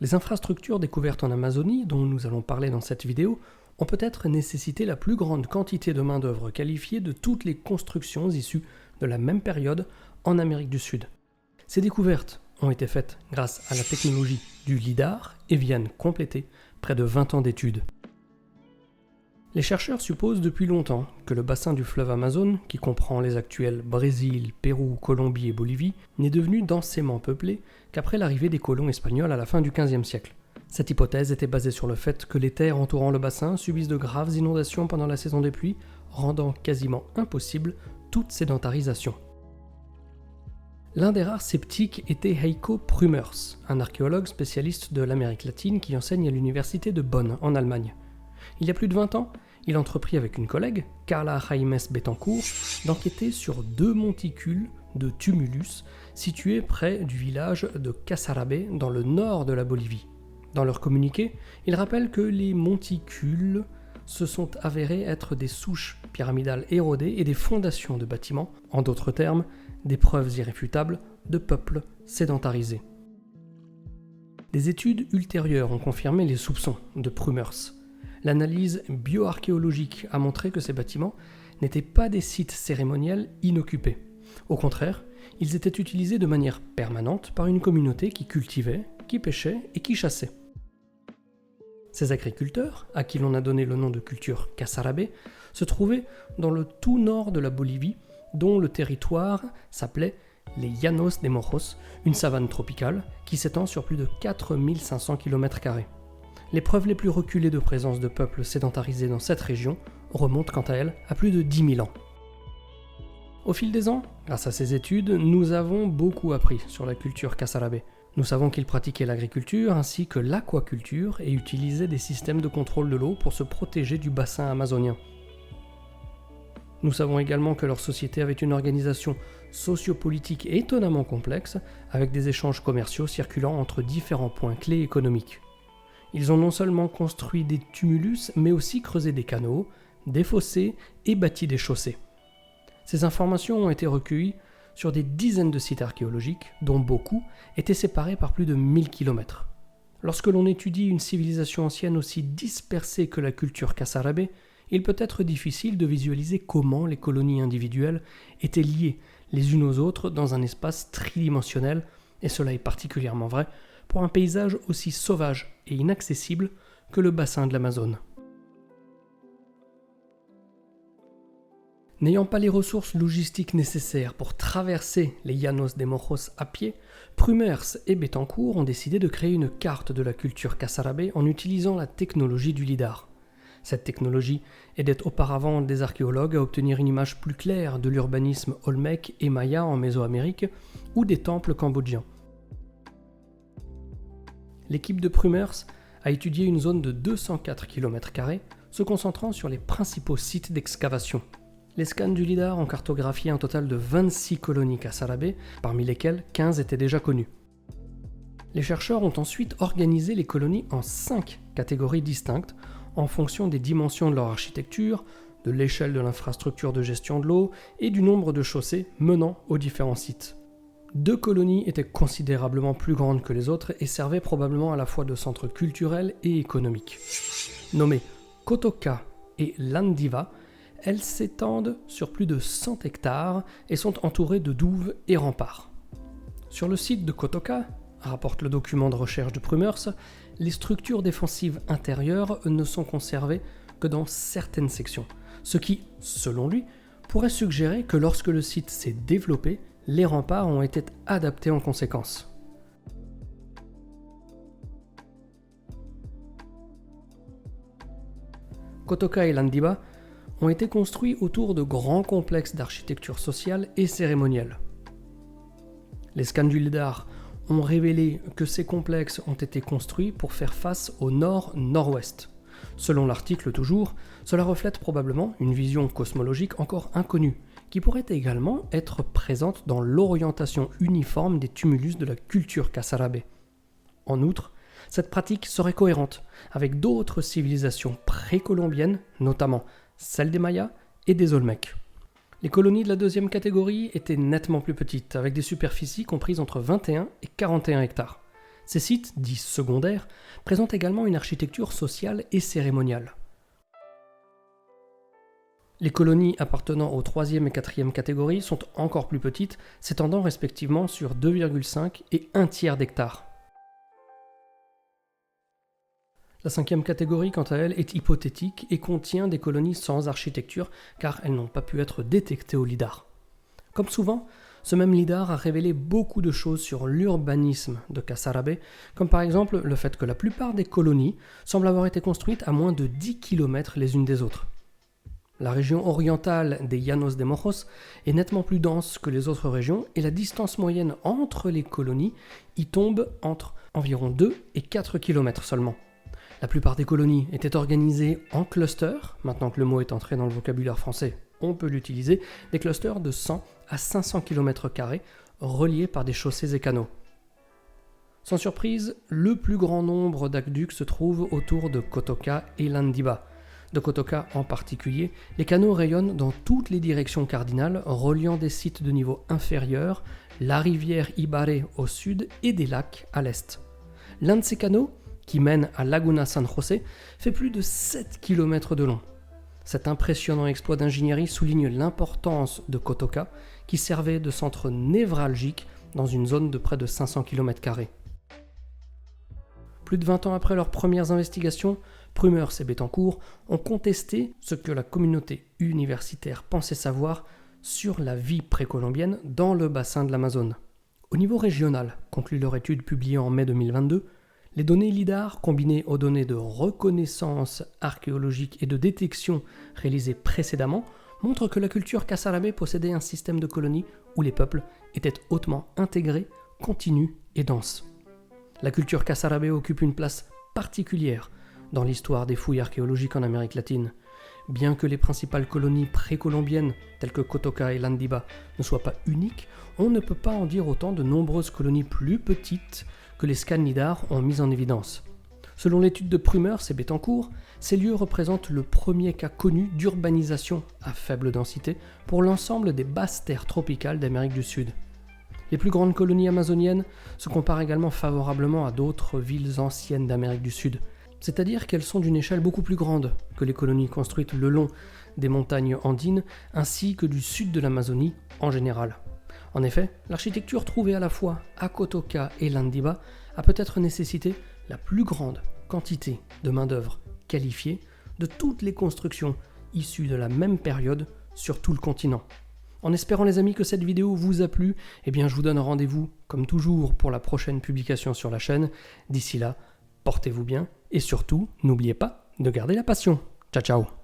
Les infrastructures découvertes en Amazonie, dont nous allons parler dans cette vidéo, ont peut-être nécessité la plus grande quantité de main-d'œuvre qualifiée de toutes les constructions issues de la même période en Amérique du Sud. Ces découvertes ont été faites grâce à la technologie du lidar et viennent compléter près de 20 ans d'études. Les chercheurs supposent depuis longtemps que le bassin du fleuve Amazone, qui comprend les actuels Brésil, Pérou, Colombie et Bolivie, n'est devenu densément peuplé qu'après l'arrivée des colons espagnols à la fin du XVe siècle. Cette hypothèse était basée sur le fait que les terres entourant le bassin subissent de graves inondations pendant la saison des pluies, rendant quasiment impossible toute sédentarisation. L'un des rares sceptiques était Heiko Prümers, un archéologue spécialiste de l'Amérique latine qui enseigne à l'université de Bonn en Allemagne. Il y a plus de 20 ans, il entreprit avec une collègue, Carla Jaimes Betancourt, d'enquêter sur 2 monticules de tumulus situés près du village de Casarabe dans le nord de la Bolivie. Dans leur communiqué, ils rappellent que les monticules se sont avérés être des souches pyramidales érodées et des fondations de bâtiments, en d'autres termes, des preuves irréfutables de peuples sédentarisés. Des études ultérieures ont confirmé les soupçons de Prümers. L'analyse bioarchéologique a montré que ces bâtiments n'étaient pas des sites cérémoniels inoccupés. Au contraire, ils étaient utilisés de manière permanente par une communauté qui cultivait, qui pêchait et qui chassait. Ces agriculteurs, à qui l'on a donné le nom de culture Casarabe, se trouvaient dans le tout nord de la Bolivie, dont le territoire s'appelait les Llanos de Mojos, une savane tropicale qui s'étend sur plus de 4500 km². Les preuves les plus reculées de présence de peuples sédentarisés dans cette région remontent quant à elles à plus de 10 000 ans. Au fil des ans, grâce à ces études, nous avons beaucoup appris sur la culture Casarabe. Nous savons qu'ils pratiquaient l'agriculture ainsi que l'aquaculture et utilisaient des systèmes de contrôle de l'eau pour se protéger du bassin amazonien. Nous savons également que leur société avait une organisation sociopolitique étonnamment complexe, avec des échanges commerciaux circulant entre différents points clés économiques. Ils ont non seulement construit des tumulus, mais aussi creusé des canaux, des fossés et bâti des chaussées. Ces informations ont été recueillies sur des dizaines de sites archéologiques, dont beaucoup étaient séparés par plus de 1000 km. Lorsque l'on étudie une civilisation ancienne aussi dispersée que la culture Casarabe, il peut être difficile de visualiser comment les colonies individuelles étaient liées les unes aux autres dans un espace tridimensionnel, et cela est particulièrement vrai pour un paysage aussi sauvage et inaccessible que le bassin de l'Amazone. N'ayant pas les ressources logistiques nécessaires pour traverser les Llanos de Mojos à pied, Prümers et Betancourt ont décidé de créer une carte de la culture Casarabe en utilisant la technologie du lidar. Cette technologie aidait auparavant des archéologues à obtenir une image plus claire de l'urbanisme olmèque et maya en Mésoamérique ou des temples cambodgiens. L'équipe de Prümers a étudié une zone de 204 km², se concentrant sur les principaux sites d'excavation. Les scans du lidar ont cartographié un total de 26 colonies Casarabe, parmi lesquelles 15 étaient déjà connues. Les chercheurs ont ensuite organisé les colonies en 5 catégories distinctes, en fonction des dimensions de leur architecture, de l'échelle de l'infrastructure de gestion de l'eau et du nombre de chaussées menant aux différents sites. 2 colonies étaient considérablement plus grandes que les autres et servaient probablement à la fois de centre culturel et économique. Nommées Kotoka et Landiva, elles s'étendent sur plus de 100 hectares et sont entourées de douves et remparts. Sur le site de Kotoka, rapporte le document de recherche de Prümers, les structures défensives intérieures ne sont conservées que dans certaines sections, ce qui, selon lui, pourrait suggérer que lorsque le site s'est développé, les remparts ont été adaptés en conséquence. Kotoka et Landiva ont été construits autour de grands complexes d'architecture sociale et cérémonielle. Les scans du lidar ont révélé que ces complexes ont été construits pour faire face au nord-nord-ouest. Selon l'article toujours, cela reflète probablement une vision cosmologique encore inconnue, qui pourrait également être présente dans l'orientation uniforme des tumulus de la culture Casarabe. En outre, cette pratique serait cohérente avec d'autres civilisations précolombiennes, notamment celles des Mayas et des Olmèques. Les colonies de la deuxième catégorie étaient nettement plus petites, avec des superficies comprises entre 21 et 41 hectares. Ces sites, dits secondaires, présentent également une architecture sociale et cérémoniale. Les colonies appartenant aux 3e et 4e catégories sont encore plus petites, s'étendant respectivement sur 2,5 et 1 tiers d'hectare. La 5e catégorie, quant à elle, est hypothétique et contient des colonies sans architecture car elles n'ont pas pu être détectées au lidar. Comme souvent, ce même lidar a révélé beaucoup de choses sur l'urbanisme de Casarabé, comme par exemple le fait que la plupart des colonies semblent avoir été construites à moins de 10 km les unes des autres. La région orientale des Llanos de Mojos est nettement plus dense que les autres régions et la distance moyenne entre les colonies y tombe entre environ 2 et 4 km seulement. La plupart des colonies étaient organisées en clusters, maintenant que le mot est entré dans le vocabulaire français, on peut l'utiliser, des clusters de 100 à 500 km² reliés par des chaussées et canaux. Sans surprise, le plus grand nombre d'aqueducs se trouve autour de Kotoka et Landiba. De Kotoka en particulier, les canaux rayonnent dans toutes les directions cardinales, reliant des sites de niveau inférieur, la rivière Ibaré au sud et des lacs à l'est. L'un de ces canaux, qui mène à Laguna San José, fait plus de 7 km de long. Cet impressionnant exploit d'ingénierie souligne l'importance de Kotoka, qui servait de centre névralgique dans une zone de près de 500 km². Plus de 20 ans après leurs premières investigations, Prumers et Bettencourt ont contesté ce que la communauté universitaire pensait savoir sur la vie précolombienne dans le bassin de l'Amazone. Au niveau régional, conclut leur étude publiée en mai 2022, les données LIDAR combinées aux données de reconnaissance archéologique et de détection réalisées précédemment montrent que la culture Casarabé possédait un système de colonies où les peuples étaient hautement intégrés, continus et denses. La culture Casarabé occupe une place particulière dans l'histoire des fouilles archéologiques en Amérique latine. Bien que les principales colonies précolombiennes, telles que Kotoka et Landiba, ne soient pas uniques, on ne peut pas en dire autant de nombreuses colonies plus petites que les scans LIDAR ont mises en évidence. Selon l'étude de Prumers et Bettencourt, ces lieux représentent le premier cas connu d'urbanisation à faible densité pour l'ensemble des basses terres tropicales d'Amérique du Sud. Les plus grandes colonies amazoniennes se comparent également favorablement à d'autres villes anciennes d'Amérique du Sud, c'est-à-dire qu'elles sont d'une échelle beaucoup plus grande que les colonies construites le long des montagnes andines ainsi que du sud de l'Amazonie en général. En effet, l'architecture trouvée à la fois à Kotoka et Landiba a peut-être nécessité la plus grande quantité de main-d'œuvre qualifiée de toutes les constructions issues de la même période sur tout le continent. En espérant les amis que cette vidéo vous a plu, je vous donne rendez-vous comme toujours pour la prochaine publication sur la chaîne. D'ici là, portez-vous bien et surtout, n'oubliez pas de garder la passion. Ciao ciao.